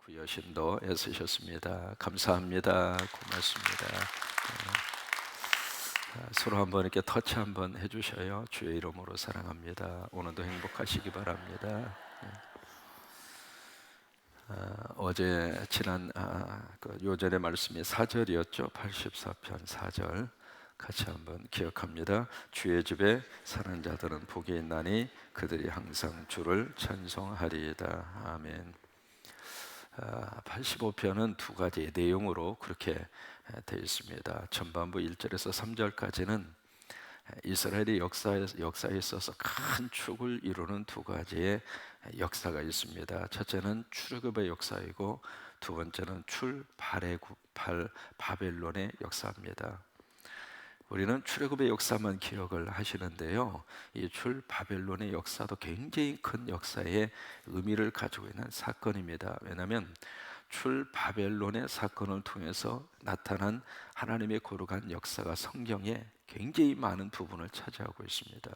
부여신도 애쓰셨습니다. 감사합니다. 고맙습니다. 서로 한번 이렇게 터치 한번 해주셔요. 주의 이름으로 사랑합니다. 오늘도 행복하시기 바랍니다. 어제 지난 요절의 말씀이 4절이었죠. 84편 4절 같이 한번 기억합니다. 주의 집에 사는 자들은 복이 있나니 그들이 항상 주를 찬송하리이다. 아멘. 85편은 두 가지 내용으로 그렇게 되어 있습니다. 전반부 1절에서 3절까지는 이스라엘의 역사에 있어서 큰 축을 이루는 두 가지의 역사가 있습니다. 첫째는 출애굽의 역사이고 두 번째는 바벨론의 역사입니다. 우리는 출애굽의 역사만 기억을 하시는데요, 이 바벨론의 역사도 굉장히 큰 역사의 의미를 가지고 있는 사건입니다. 왜냐하면 바벨론의 사건을 통해서 나타난 하나님의 거룩한 역사가 성경에 굉장히 많은 부분을 차지하고 있습니다.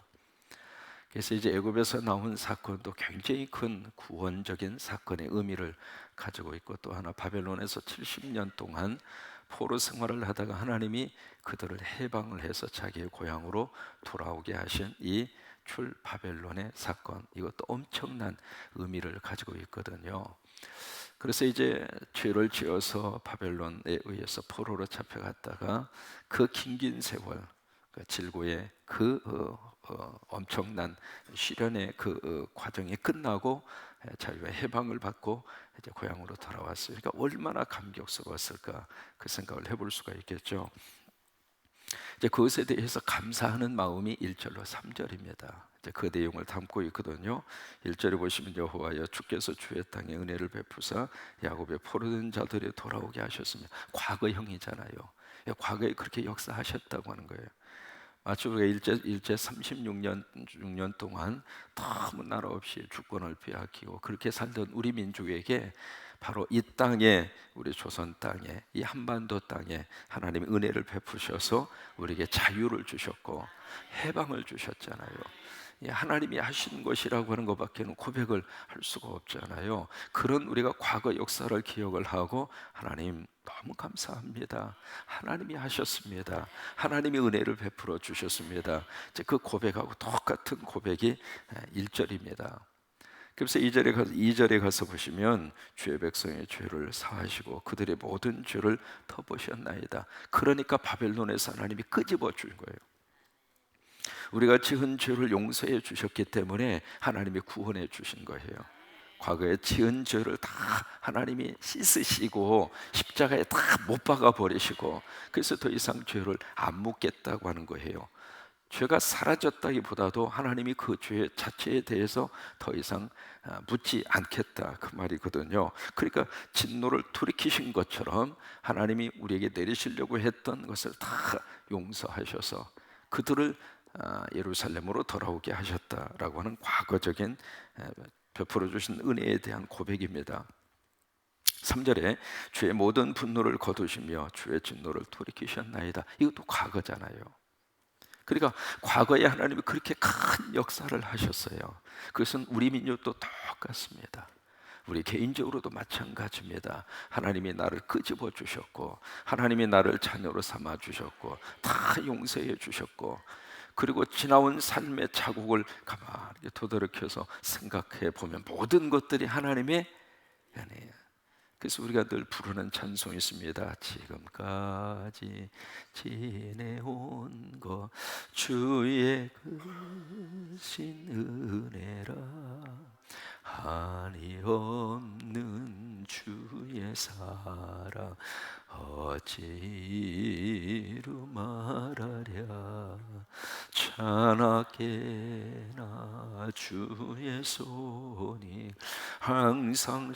그래서 이제 애굽에서 나온 사건도 굉장히 큰 구원적인 사건의 의미를 가지고 있고, 또 하나 바벨론에서 70년 동안 포로 생활을 하다가 하나님이 그들을 해방을 해서 자기의 고향으로 돌아오게 하신 이 바벨론의 사건, 이것도 엄청난 의미를 가지고 있거든요. 그래서 이제 죄를 지어서 바벨론에 의해서 포로로 잡혀갔다가 그 긴 세월, 질고의 엄청난 시련의 과정이 끝나고 자유의 해방을 받고 이제 고향으로 돌아왔어요. 그러니까 얼마나 감격스러웠을까, 그 생각을 해볼 수가 있겠죠. 이제 그것에 대해서 감사하는 마음이 1절로 3절입니다. 이제 그 내용을 담고 있거든요. 1절에 보시면 여호와여 주께서 주의 땅에 은혜를 베푸사 야곱의 포로된 자들이 돌아오게 하셨습니다. 과거형이잖아요. 과거에 그렇게 역사하셨다고 하는 거예요. 마치 우리가 일제 36년 동안 너무 나라 없이 주권을 빼앗기고 그렇게 살던 우리 민족에게 바로 이 땅에, 우리 조선 땅에, 이 한반도 땅에 하나님이 은혜를 베푸셔서 우리에게 자유를 주셨고 해방을 주셨잖아요. 하나님이 하신 것이라고 하는 것밖에는 고백을 할 수가 없잖아요. 그런 우리가 과거 역사를 기억을 하고 하나님 너무 감사합니다, 하나님이 하셨습니다, 하나님이 은혜를 베풀어 주셨습니다, 이제 그 고백하고 똑같은 고백이 1절입니다. 그래서 2절에 가서 보시면 주의 백성의 죄를 사하시고 그들의 모든 죄를 덮으셨나이다. 그러니까 바벨론에서 하나님이 끄집어 준 거예요. 우리가 지은 죄를 용서해 주셨기 때문에 하나님이 구원해 주신 거예요. 과거에 지은 죄를 다 하나님이 씻으시고 십자가에 다 못 박아 버리시고, 그래서 더 이상 죄를 안 묻겠다고 하는 거예요. 죄가 사라졌다기보다도 하나님이 그 죄 자체에 대해서 더 이상 묻지 않겠다, 그 말이거든요. 그러니까 진노를 돌이키신 것처럼 하나님이 우리에게 내리시려고 했던 것을 다 용서하셔서 그들을 예루살렘으로 돌아오게 하셨다라고 하는 과거적인 베풀어 주신 은혜에 대한 고백입니다. 3절에 주의 모든 분노를 거두시며 주의 진노를 돌이키셨나이다. 이것도 과거잖아요. 그러니까 과거에 하나님이 그렇게 큰 역사를 하셨어요. 그것은 우리 민족도 똑같습니다. 우리 개인적으로도 마찬가지입니다. 하나님이 나를 끄집어 주셨고 하나님이 나를 자녀로 삼아 주셨고 다 용서해 주셨고, 그리고 지나온 삶의 자국을 가만히 되돌이켜서 생각해 보면 모든 것들이 하나님의 은혜예요. 그래서 우리가 늘 부르는 찬송이 있습니다. 지금까지 지내온 것 주의 크신 은혜라, 한이 없는 주의 사랑 어찌 이루 말하랴, 찬하게나 주의 손이 항상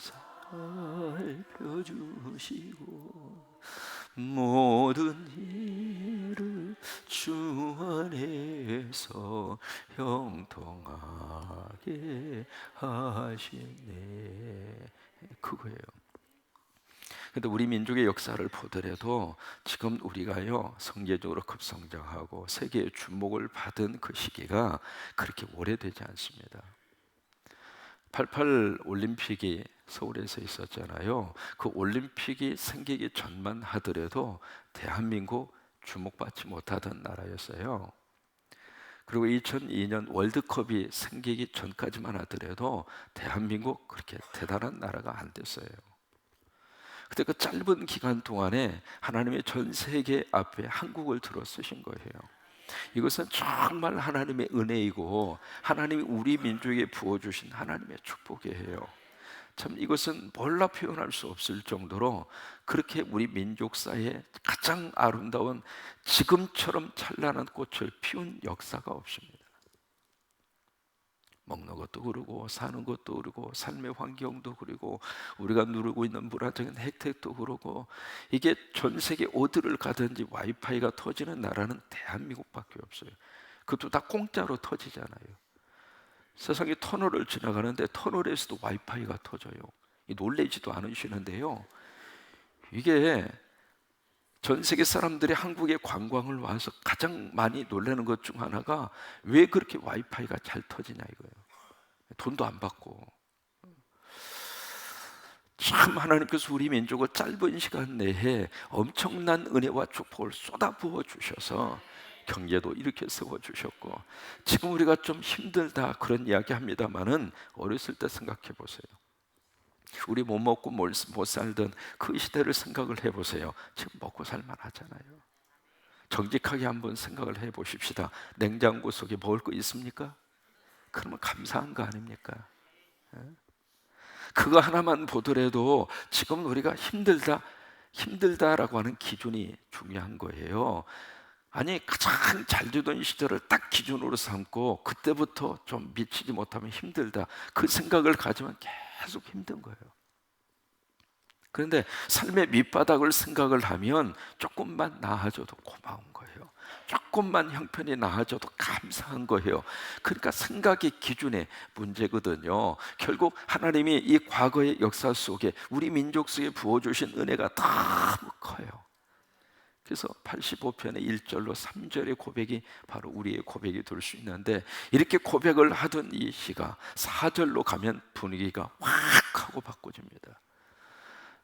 살펴주시고 모든 일을 주 안에서 형통하게 하시네, 그거예요. 근데 우리 민족의 역사를 보더라도 지금 우리가요 성계적으로 급성장하고 세계의 주목을 받은 그 시기가 그렇게 오래되지 않습니다. 88 올림픽이 서울에서 있었잖아요. 그 올림픽이 생기기 전만 하더라도 대한민국 주목받지 못하던 나라였어요. 그리고 2002년 월드컵이 생기기 전까지만 하더라도 대한민국 그렇게 대단한 나라가 안 됐어요. 그때 그 짧은 기간 동안에 하나님의 전 세계 앞에 한국을 들어 쓰신 거예요. 이것은 정말 하나님의 은혜이고 하나님이 우리 민족에 부어주신 하나님의 축복이에요. 참 이것은 뭘로 표현할 수 없을 정도로 그렇게 우리 민족사에 가장 아름다운 지금처럼 찬란한 꽃을 피운 역사가 없습니다. 먹는 것도 그러고 사는 것도 그러고 삶의 환경도 그러고 우리가 누리고 있는 문화적인 혜택도 그러고 이게 전 세계 어디를 가든지 와이파이가 터지는 나라는 대한민국밖에 없어요. 그것도 다 공짜로 터지잖아요. 세상에 터널을 지나가는데 터널에서도 와이파이가 터져요. 놀라지도 않으시는데요. 이게 전 세계 사람들이 한국에 관광을 와서 가장 많이 놀라는 것 중 하나가 왜 그렇게 와이파이가 잘 터지냐 이거예요. 돈도 안 받고. 참 하나님께서 우리 민족을 짧은 시간 내에 엄청난 은혜와 축복을 쏟아부어 주셔서 경제도 이렇게 세워주셨고, 지금 우리가 좀 힘들다 그런 이야기 합니다만은 어렸을 때 생각해 보세요. 우리 못 먹고 못 살던 그 시대를 생각을 해보세요. 지금 먹고 살만 하잖아요. 정직하게 한번 생각을 해보십시다. 냉장고 속에 먹을 거 있습니까? 그러면 감사한 거 아닙니까? 그거 하나만 보더라도 지금 우리가 힘들다라고 하는 기준이 중요한 거예요. 아니 가장 잘 되던 시절을 딱 기준으로 삼고 그때부터 좀 미치지 못하면 힘들다 그 생각을 가지면 계속 힘든 거예요. 그런데 삶의 밑바닥을 생각을 하면 조금만 나아져도 고마운 거예요. 조금만 형편이 나아져도 감사한 거예요. 그러니까 생각의 기준의 문제거든요. 결국 하나님이 이 과거의 역사 속에 우리 민족 속에 부어주신 은혜가 너무 커요. 그래서 85편의 1절로 3절의 고백이 바로 우리의 고백이 될 수 있는데, 이렇게 고백을 하던 이 시가 4절로 가면 분위기가 확 하고 바꿔집니다.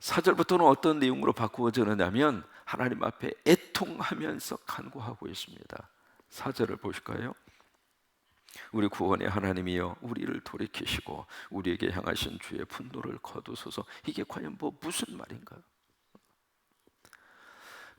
4절부터는 어떤 내용으로 바꾸어지느냐면 하나님 앞에 애통하면서 간구하고 있습니다. 4절을 보실까요? 우리 구원의 하나님이여 우리를 돌이키시고 우리에게 향하신 주의 분노를 거두소서. 이게 과연 무슨 말인가요?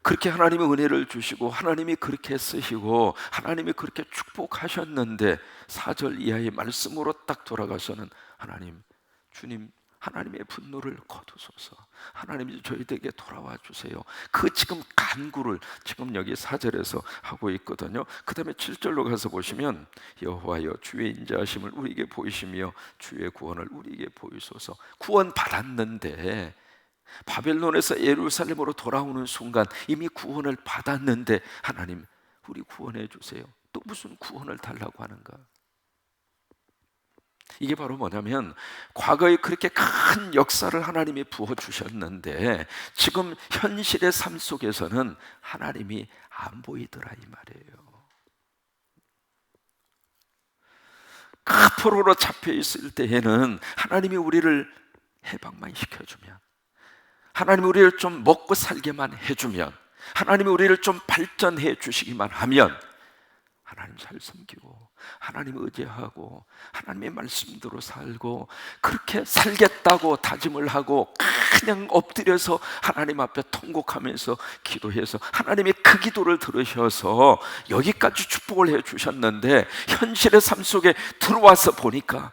그렇게 하나님의 은혜를 주시고 하나님이 그렇게 쓰시고 하나님이 그렇게 축복하셨는데 4절 이하의 말씀으로 딱 돌아가서는 하나님, 주님 하나님의 분노를 거두소서. 하나님 저희들에게 돌아와 주세요. 그 지금 간구를 지금 여기 4절에서 하고 있거든요. 그 다음에 7절로 가서 보시면 여호와여 주의 인자하심을 우리에게 보이시며 주의 구원을 우리에게 보이소서. 구원 받았는데 바벨론에서 예루살렘으로 돌아오는 순간 이미 구원을 받았는데 하나님 우리 구원해 주세요. 또 무슨 구원을 달라고 하는가? 이게 바로 뭐냐면 과거에 그렇게 큰 역사를 하나님이 부어주셨는데 지금 현실의 삶 속에서는 하나님이 안 보이더라 이 말이에요. 그 포로로 잡혀 있을 때에는 하나님이 우리를 해방만 시켜주면, 하나님이 우리를 좀 먹고 살게만 해주면, 하나님이 우리를 좀 발전해 주시기만 하면 하나님 잘 섬기고 하나님 의지하고 하나님의 말씀대로 살고 그렇게 살겠다고 다짐을 하고 그냥 엎드려서 하나님 앞에 통곡하면서 기도해서 하나님이 그 기도를 들으셔서 여기까지 축복을 해 주셨는데 현실의 삶 속에 들어와서 보니까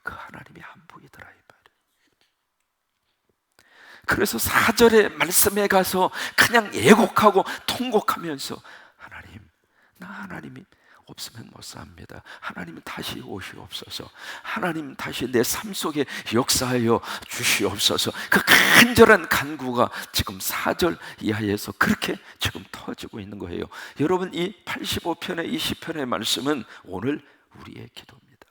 그 하나님이 안 보이더라 이 말이에요. 그래서 4절의 말씀에 가서 그냥 애곡하고 통곡하면서 하나님이 없으면 못 삽니다. 하나님 다시 오시옵소서. 하나님 다시 내 삶 속에 역사하여 주시옵소서. 그 간절한 간구가 지금 4절 이하에서 그렇게 지금 터지고 있는 거예요. 여러분 이 85편의 20편의 말씀은 오늘 우리의 기도입니다.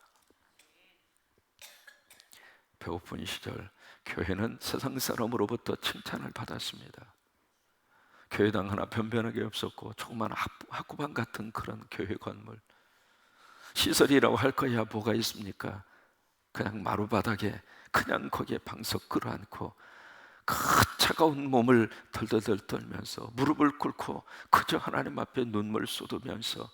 배고픈 시절 교회는 세상 사람으로부터 칭찬을 받았습니다. 교회당 하나 변변하게 없었고 조그만 학구방 같은 그런 교회 건물, 시설이라고 할 거야 뭐가 있습니까? 그냥 마루바닥에 그냥 거기에 방석 끌어안고 그 차가운 몸을 덜덜덜 떨면서 무릎을 꿇고 그저 하나님 앞에 눈물 쏟으면서,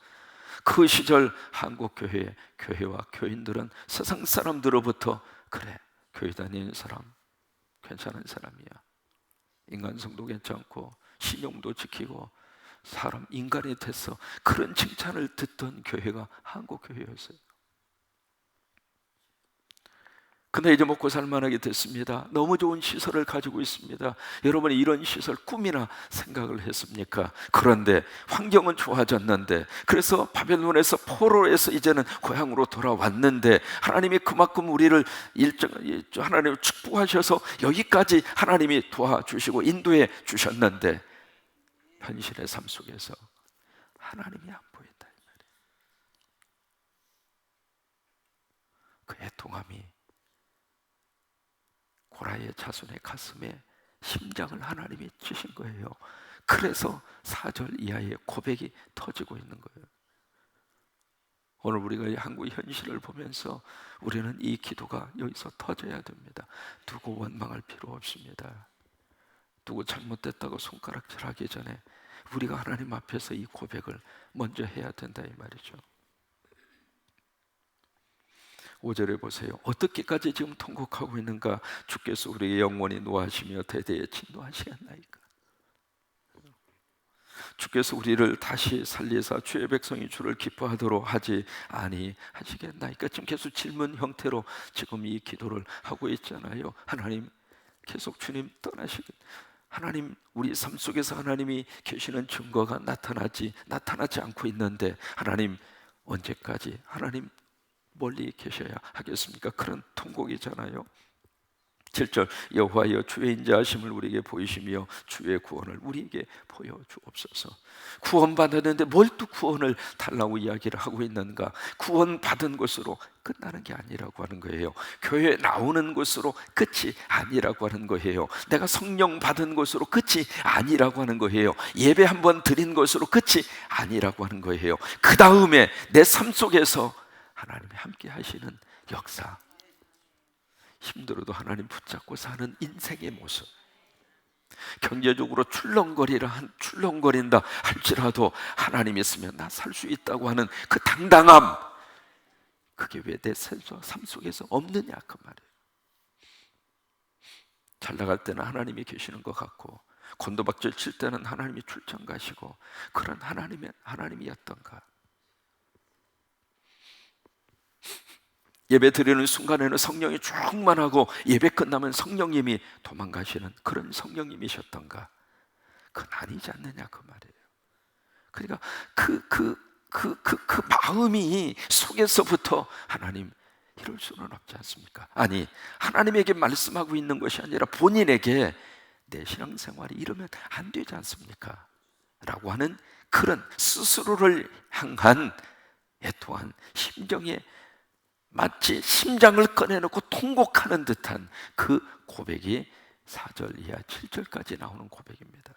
그 시절 한국 교회와 교인들은 세상 사람들로부터 그래, 교회 다니는 사람 괜찮은 사람이야, 인간성도 괜찮고 신용도 지키고 사람 인간이 돼서, 그런 칭찬을 듣던 교회가 한국 교회였어요. 근데 이제 먹고 살만하게 됐습니다. 너무 좋은 시설을 가지고 있습니다. 여러분이 이런 시설 꿈이나 생각을 했습니까? 그런데 환경은 좋아졌는데, 그래서 바벨론에서 포로에서 이제는 고향으로 돌아왔는데, 하나님이 그만큼 우리를 하나님 축복하셔서 여기까지 하나님이 도와주시고 인도해 주셨는데, 현실의 삶 속에서 하나님이 안 보인다 이 말이에요. 그 애통함이 고라의 자손의 가슴에 심장을 하나님이 치신 거예요. 그래서 4절 이하의 고백이 터지고 있는 거예요. 오늘 우리가 한국의 현실을 보면서 우리는 이 기도가 여기서 터져야 됩니다. 누구 원망할 필요 없습니다. 누구 잘못됐다고 손가락질하기 전에 우리가 하나님 앞에서 이 고백을 먼저 해야 된다 이 말이죠. 5절에 보세요. 어떻게까지 지금 통곡하고 있는가? 주께서 우리의 영원히 노하시며 대대에 진노하시겠나이까? 주께서 우리를 다시 살리사 주의 백성이 주를 기뻐하도록 하지 아니하시겠나이까? 지금 계속 질문 형태로 지금 이 기도를 하고 있잖아요. 하나님, 계속 주님 떠나시겠, 하나님, 우리 삶 속에서 하나님이 계시는 증거가 나타나지 않고 있는데, 하나님 언제까지 하나님 멀리 계셔야 하겠습니까? 그런 통곡이잖아요. 7절, 여호와여 주의 인자하심을 우리에게 보이시며 주의 구원을 우리에게 보여주옵소서. 구원받았는데 뭘 또 구원을 달라고 이야기를 하고 있는가? 구원받은 것으로 끝나는 게 아니라고 하는 거예요. 교회 나오는 것으로 끝이 아니라고 하는 거예요. 내가 성령 받은 것으로 끝이 아니라고 하는 거예요. 예배 한번 드린 것으로 끝이 아니라고 하는 거예요. 그 다음에 내 삶 속에서 하나님이 함께 하시는 역사, 힘들어도 하나님 붙잡고 사는 인생의 모습, 경제적으로 출렁거린다 할지라도 하나님 있으면 나 살 수 있다고 하는 그 당당함, 그게 왜 내 삶 속에서 없느냐 그 말이에요. 잘 나갈 때는 하나님이 계시는 것 같고, 곤도박질 칠 때는 하나님이 출장 가시고, 그런 하나님이었던가? 예배 드리는 순간에는 성령이 충만하고 예배 끝나면 성령님이 도망가시는 그런 성령님이셨던가? 그건 아니지 않느냐 그 말이에요. 그러니까 그 마음이 속에서부터 하나님 이럴 수는 없지 않습니까? 아니, 하나님에게 말씀하고 있는 것이 아니라 본인에게 내 신앙생활이 이러면 안 되지 않습니까? 라고 하는 그런 스스로를 향한 애통한 심정의, 마치 심장을 꺼내놓고 통곡하는 듯한 그 고백이 4절 이하 7절까지 나오는 고백입니다.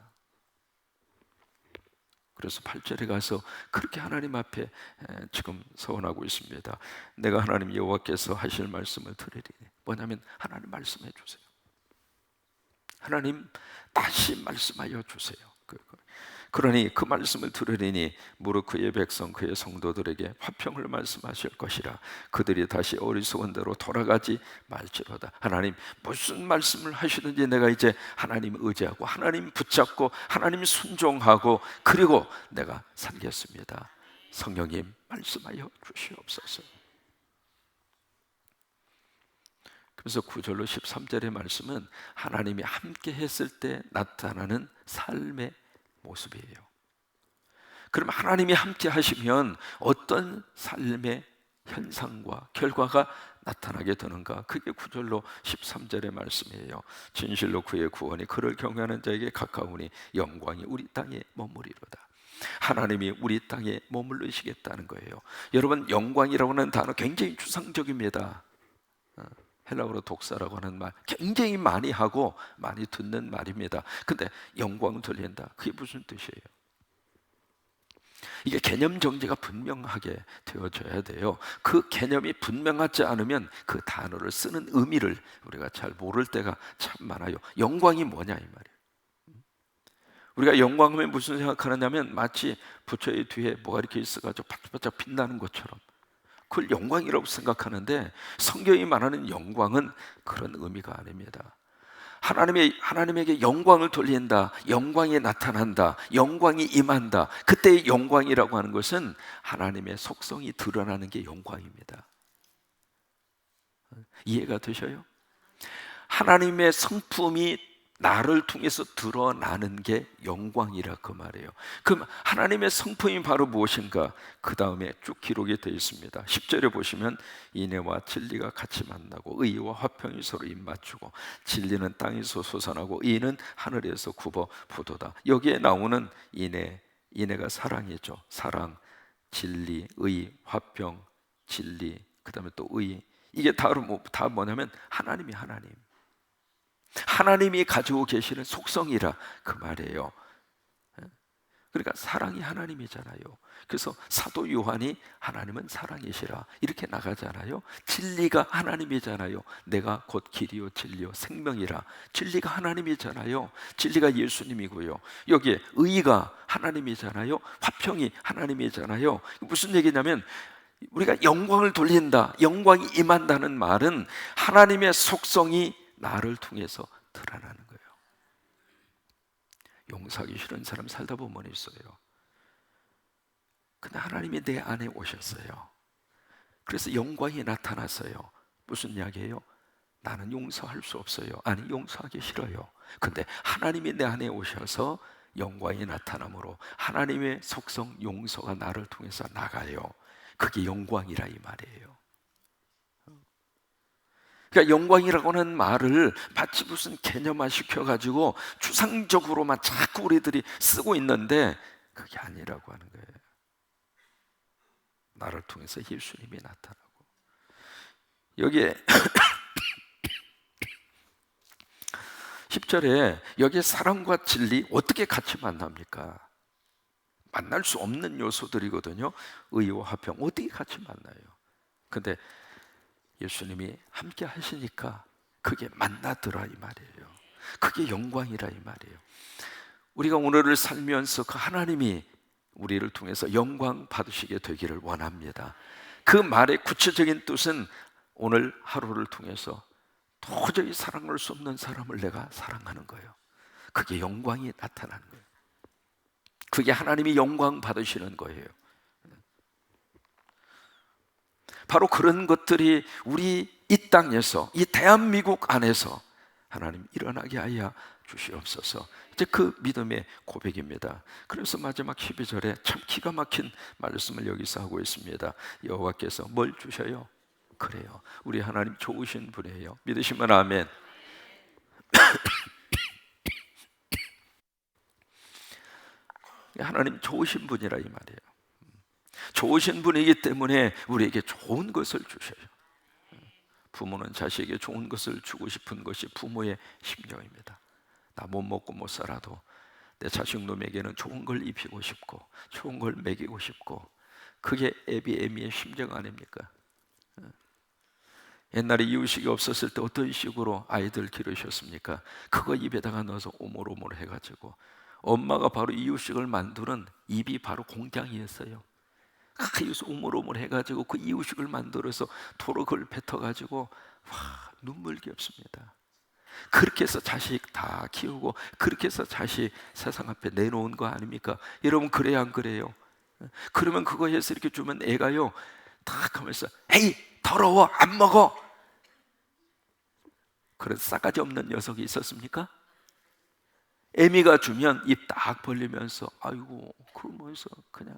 그래서 8절에 가서 그렇게 하나님 앞에 지금 서원하고 있습니다. 내가 하나님 여호와께서 하실 말씀을 들으리니, 뭐냐면 하나님 말씀해 주세요. 하나님 다시 말씀하여 주세요. 그러니 그 말씀을 들으리니 무릇 그의 백성 그의 성도들에게 화평을 말씀하실 것이라. 그들이 다시 어리석은 대로 돌아가지 말지로다. 하나님 무슨 말씀을 하시든지 내가 이제 하나님 의지하고 하나님 붙잡고 하나님 순종하고, 그리고 내가 살겠습니다. 성령님 말씀하여 주시옵소서. 그래서 9절로 13절의 말씀은 하나님이 함께 했을 때 나타나는 삶의 모습이에요. 그럼 하나님이 함께 하시면 어떤 삶의 현상과 결과가 나타나게 되는가? 그게 9절로 13절의 말씀이에요. 진실로 그의 구원이 그를 경외하는 자에게 가까우니 영광이 우리 땅에 머무리로다. 하나님이 우리 땅에 머물르시겠다는 거예요. 여러분, 영광이라고 하는 단어 굉장히 추상적입니다. 헬라어로 독사라고 하는 말 굉장히 많이 하고 많이 듣는 말입니다. 근데 영광 들린다, 그게 무슨 뜻이에요? 이게 개념 정제가 분명하게 되어져야 돼요. 그 개념이 분명하지 않으면 그 단어를 쓰는 의미를 우리가 잘 모를 때가 참 많아요. 영광이 뭐냐 이 말이에요. 우리가 영광하면 무슨 생각하느냐면 마치 부처의 뒤에 뭐가 이렇게 있어가지고 반짝반짝 빛나는 것처럼 그걸 영광이라고 생각하는데, 성경이 말하는 영광은 그런 의미가 아닙니다. 하나님에게 영광을 돌린다, 영광이 나타난다, 영광이 임한다. 그때의 영광이라고 하는 것은 하나님의 속성이 드러나는 게 영광입니다. 이해가 되셔요? 하나님의 성품이 나를 통해서 드러나는 게 영광이라 그 말이에요. 그럼 하나님의 성품이 바로 무엇인가? 그 다음에 쭉 기록이 되어 있습니다. 10절에 보시면 인애와 진리가 같이 만나고 의와 화평이 서로 입맞추고 진리는 땅에서 솟아나고 의는 하늘에서 굽어 포도다. 여기에 나오는 인애가 사랑이죠. 사랑, 진리, 의, 화평, 진리, 그 다음에 또 의. 이게 다 뭐냐면 하나님이 가지고 계시는 속성이라 그 말이에요. 그러니까 사랑이 하나님이잖아요. 그래서 사도 요한이 하나님은 사랑이시라 이렇게 나가잖아요. 진리가 하나님이잖아요. 내가 곧 길이요 진리요 생명이라. 진리가 하나님이잖아요. 진리가 예수님이고요. 여기에 의가 하나님이잖아요. 화평이 하나님이잖아요. 무슨 얘기냐면 우리가 영광을 돌린다, 영광이 임한다는 말은 하나님의 속성이 나를 통해서 드러나는 거예요. 용서하기 싫은 사람 살다 보면 있어요. 근데 하나님이 내 안에 오셨어요. 그래서 영광이 나타났어요. 무슨 이야기예요? 나는 용서할 수 없어요. 아니, 용서하기 싫어요. 근데 하나님이 내 안에 오셔서 영광이 나타나므로 하나님의 속성 용서가 나를 통해서 나가요. 그게 영광이라 이 말이에요. 그러니까 영광이라고 하는 말을 마치 무슨 개념화 시켜가지고 추상적으로만 자꾸 우리들이 쓰고 있는데 그게 아니라고 하는 거예요. 나를 통해서 예수님이 나타나고, 여기에 10절에 여기에 사랑과 진리 어떻게 같이 만납니까? 만날 수 없는 요소들이거든요. 의와 화평 어떻게 같이 만나요? 근데 예수님이 함께 하시니까 그게 만나더라 이 말이에요. 그게 영광이라 이 말이에요. 우리가 오늘을 살면서 그 하나님이 우리를 통해서 영광 받으시게 되기를 원합니다. 그 말의 구체적인 뜻은 오늘 하루를 통해서 도저히 사랑할 수 없는 사람을 내가 사랑하는 거예요. 그게 영광이 나타나는 거예요. 그게 하나님이 영광 받으시는 거예요. 바로 그런 것들이 우리 이 땅에서, 이 대한민국 안에서 하나님 일어나게 하여 주시옵소서. 이제 그 믿음의 고백입니다. 그래서 마지막 12절에 참 기가 막힌 말씀을 여기서 하고 있습니다. 여호와께서 뭘 주셔요? 그래요, 우리 하나님 좋으신 분이에요. 믿으시면 아멘. 하나님 좋으신 분이라 이 말이에요. 좋으신 분이기 때문에 우리에게 좋은 것을 주셔요. 부모는 자식에게 좋은 것을 주고 싶은 것이 부모의 심령입니다. 나 못 먹고 못 살아도 내 자식놈에게는 좋은 걸 입히고 싶고 좋은 걸 먹이고 싶고, 그게 애비애미의 심정 아닙니까? 옛날에 이유식이 없었을 때 어떤 식으로 아이들 기르셨습니까? 그거 입에다가 넣어서 오물오물 해가지고, 엄마가 바로 이유식을 만드는 입이 바로 공장이었어요. 여기서 오물오물 해가지고 그 이유식을 만들어서 도로 그걸 뱉어가지고 눈물겹습니다. 그렇게 해서 자식 다 키우고 그렇게 해서 자식 세상 앞에 내놓은 거 아닙니까? 여러분 그래야 안 그래요? 그러면 그거 해서 이렇게 주면 애가요 딱 하면서 에이 더러워 안 먹어. 그런 싸가지 없는 녀석이 있었습니까? 애미가 주면 입 딱 벌리면서 아이고 그러면서 그냥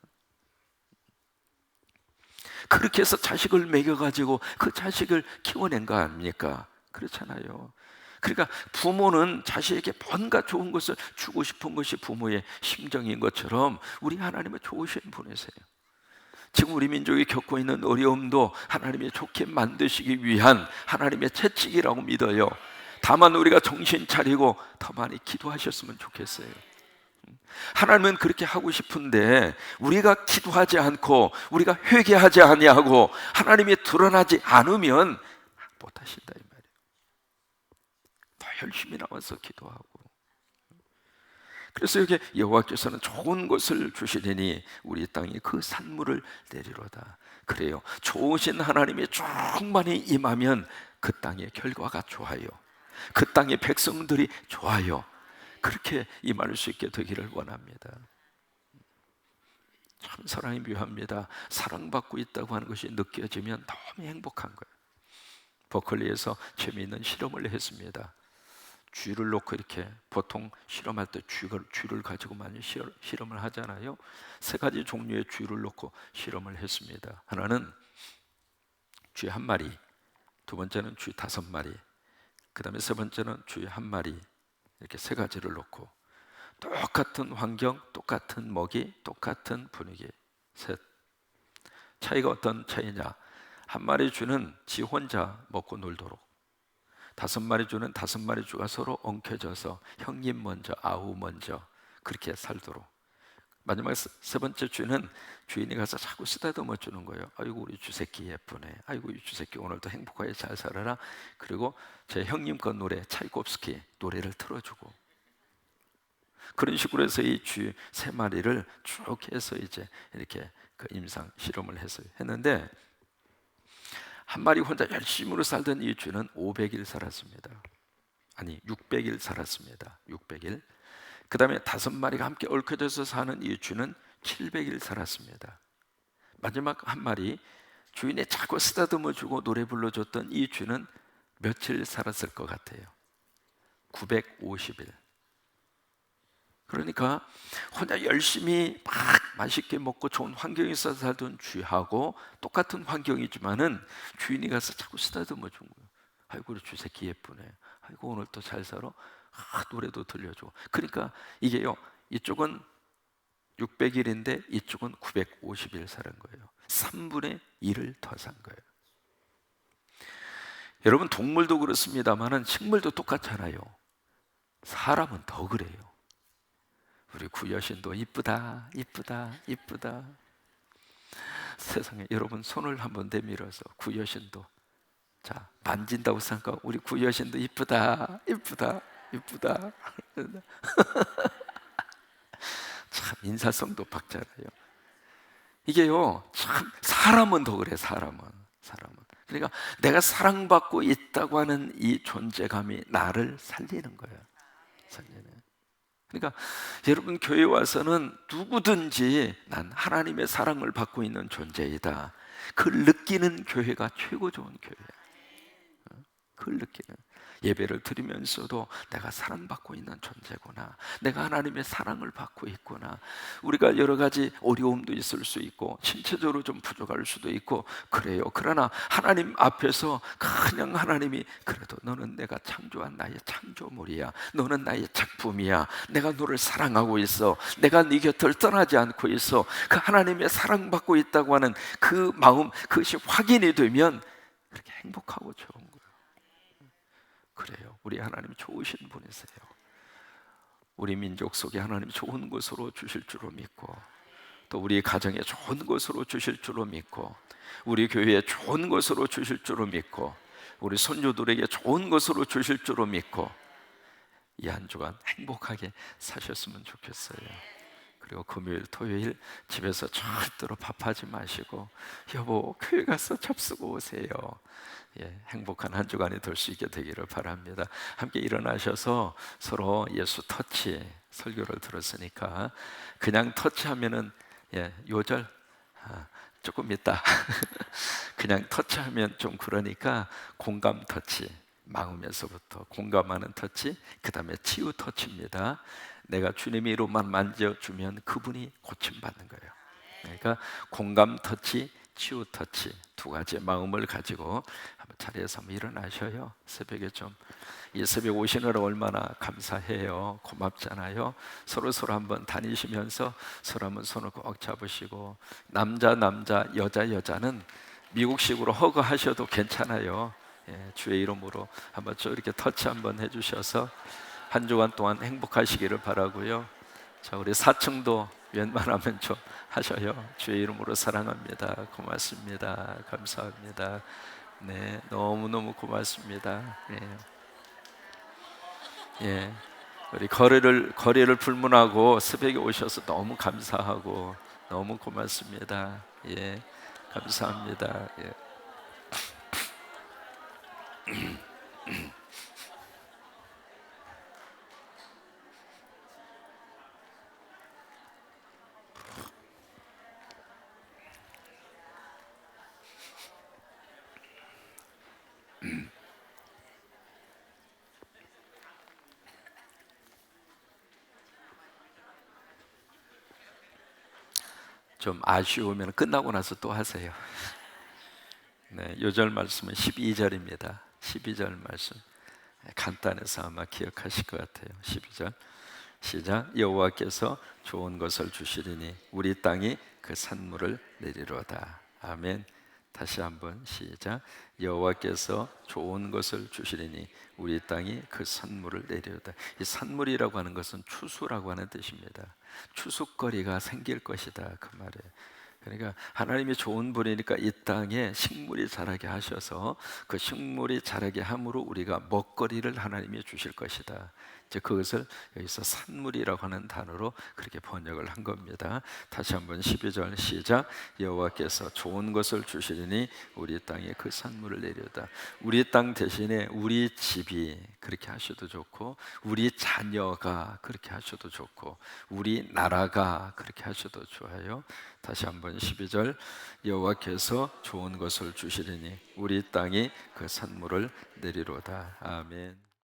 그렇게 해서 자식을 먹여가지고 그 자식을 키워낸 거 아닙니까? 그렇잖아요. 그러니까 부모는 자식에게 뭔가 좋은 것을 주고 싶은 것이 부모의 심정인 것처럼 우리 하나님은 좋으신 분이세요. 지금 우리 민족이 겪고 있는 어려움도 하나님이 좋게 만드시기 위한 하나님의 채찍이라고 믿어요. 다만 우리가 정신 차리고 더 많이 기도하셨으면 좋겠어요. 하나님은 그렇게 하고 싶은데 우리가 기도하지 않고 우리가 회개하지 아니하고 하나님이 드러나지 않으면 못하신다 이 말이에요. 더 열심히 나와서 기도하고. 그래서 여기 여호와께서는 좋은 것을 주시리니 우리 땅에 그 산물을 내리로다. 그래요. 좋으신 하나님이 충만히 임하면 그 땅의 결과가 좋아요. 그 땅의 백성들이 좋아요. 그렇게 임할 수 있게 되기를 원합니다. 참 사랑이 묘합니다. 사랑받고 있다고 하는 것이 느껴지면 너무 행복한 거예요. 버클리에서 재미있는 실험을 했습니다. 쥐를 놓고 이렇게 보통 실험할 때 쥐를 가지고 많이 실험을 하잖아요. 세 가지 종류의 쥐를 놓고 실험을 했습니다. 하나는 쥐 한 마리, 두 번째는 쥐 5마리, 그 다음에 세 번째는 쥐 한 마리, 이렇게 세 가지를 놓고 똑같은 환경, 똑같은 먹이, 똑같은 분위기. 셋. 차이가 어떤 차이냐? 한 마리 쥐는 지 혼자 먹고 놀도록, 5마리 쥐는 5마리 쥐가 서로 엉켜져서 형님 먼저, 아우 먼저 그렇게 살도록. 마지막 세 번째 쥐는 주인이 가서 자꾸 쓰다듬어 주는 거예요. 아이고 우리 쥐새끼 예쁘네. 아이고 이 쥐새끼 오늘도 행복하게 잘 살아라. 그리고 제 형님 건 노래 차이콥스키 노래를 틀어주고. 그런 식으로 해서 이 쥐 3마리를 쭉 해서 이제 이렇게 그 임상 실험을 했는데, 한 마리 혼자 열심으로 살던 이 쥐는 500일 살았습니다. 아니 600일 살았습니다. 600일. 그 다음에 5마리가 함께 얽혀져서 사는 이 쥐는 700일 살았습니다. 마지막 한 마리, 주인이 자꾸 쓰다듬어 주고 노래 불러줬던 이 쥐는 며칠 살았을 것 같아요? 950일. 그러니까 혼자 열심히 막 맛있게 먹고 좋은 환경에서 살던 쥐하고 똑같은 환경이지만은 주인이 가서 자꾸 쓰다듬어 준 거예요. 아이고 우리 쥐새끼 예쁘네. 아이고 오늘 또 잘 살아. 노래도 들려줘. 그러니까 이게요, 이쪽은 600일인데 이쪽은 950일 살은 거예요. 3분의 1을 더 산 거예요. 여러분 동물도 그렇습니다만은 식물도 똑같잖아요. 사람은 더 그래요. 우리 구여신도 이쁘다, 이쁘다, 이쁘다. 세상에 여러분 손을 한번 내밀어서 구여신도 자 만진다고 생각하고 우리 구여신도 이쁘다, 이쁘다, 이쁘다. 참 인사성도 박자라요. 이게요 참 사람은 더 그래. 사람은 그러니까 내가 사랑받고 있다고 하는 이 존재감이 나를 살리는 거예요. 살리는. 그러니까 여러분 교회 와서는 누구든지 난 하나님의 사랑을 받고 있는 존재이다, 그걸 느끼는 교회가 최고 좋은 교회예요. 그걸 느끼는. 예배를 드리면서도 내가 사랑받고 있는 존재구나, 내가 하나님의 사랑을 받고 있구나. 우리가 여러 가지 어려움도 있을 수 있고 신체적으로 좀 부족할 수도 있고 그래요. 그러나 하나님 앞에서 그냥 하나님이 그래도 너는 내가 창조한 나의 창조물이야, 너는 나의 작품이야, 내가 너를 사랑하고 있어, 내가 네 곁을 떠나지 않고 있어, 그 하나님의 사랑받고 있다고 하는 그 마음, 그것이 확인이 되면 그렇게 행복하고 좋은 거예요. 그래요. 우리 하나님 좋으신 분이세요. 우리 민족 속에 하나님 좋은 것으로 주실 줄로 믿고, 또 우리 가정에 좋은 것으로 주실 줄로 믿고, 우리 교회에 좋은 것으로 주실 줄로 믿고, 우리 손주들에게 좋은 것으로 주실 줄로 믿고, 이 한 주간 행복하게 사셨으면 좋겠어요. 그리고 금요일, 토요일 집에서 절대로 밥하지 마시고 여보 교회 가서 잡수고 오세요. 행복한 한 주간이 될 수 있게 되기를 바랍니다. 함께 일어나셔서 서로 예수 터치 설교를 들었으니까 그냥 터치하면은 요절 조금 있다 그냥 터치하면 좀 그러니까 공감 터치, 마음에서부터 공감하는 터치, 그 다음에 치유 터치입니다. 내가 주님의 이름만 만져주면 그분이 고침받는 거예요. 그러니까 공감 터치, 치유 터치 두 가지의 마음을 가지고 한번 자리에서 한번 일어나셔요. 새벽에 좀 이 새벽 오시느라 얼마나 감사해요. 고맙잖아요. 서로 한번 다니시면서 서로 한번 손을 꼭 잡으시고, 남자 여자는 미국식으로 허그하셔도 괜찮아요. 주의 이름으로 한번 저 이렇게 터치 한번 해주셔서 한 주간 동안 행복하시기를 바라고요. 자, 우리 사층도 웬만하면 좀 하셔요. 주의 이름으로 사랑합니다. 고맙습니다. 감사합니다. 네, 너무너무 고맙습니다. 예. 예. 우리 거리를 불문하고 새벽에 오셔서 너무 감사하고 너무 고맙습니다. 예. 감사합니다. 예. 좀 아쉬우면 끝나고 나서 또 하세요. 네, 요절 말씀은 12절입니다. 12절 말씀 간단해서 아마 기억하실 것 같아요. 12절 시작. 여호와께서 좋은 것을 주시리니 우리 땅이 그 산물을 내리로다. 아멘. 다시 한번 시작. 여호와께서 좋은 것을 주시리니 우리 땅이 그 산물을 내리로다. 이 산물이라고 하는 것은 추수라고 하는 뜻입니다. 추수거리가 생길 것이다 그 말이에요. 그러니까 하나님이 좋은 분이니까 이 땅에 식물이 자라게 하셔서 그 식물이 자라게 함으로 우리가 먹거리를 하나님이 주실 것이다. 이제 그것을 여기서 산물이라고 하는 단어로 그렇게 번역을 한 겁니다. 다시 한번 12절 시작. 여호와께서 좋은 것을 주시리니 우리 땅에 그 산물을 내려다. 우리 땅 대신에 우리 집이 그렇게 하셔도 좋고, 우리 자녀가 그렇게 하셔도 좋고, 우리 나라가 그렇게 하셔도 좋아요. 다시 한번 12절 여호와께서 좋은 것을 주시리니 우리 땅이 그 산물을 내리로다. 아멘.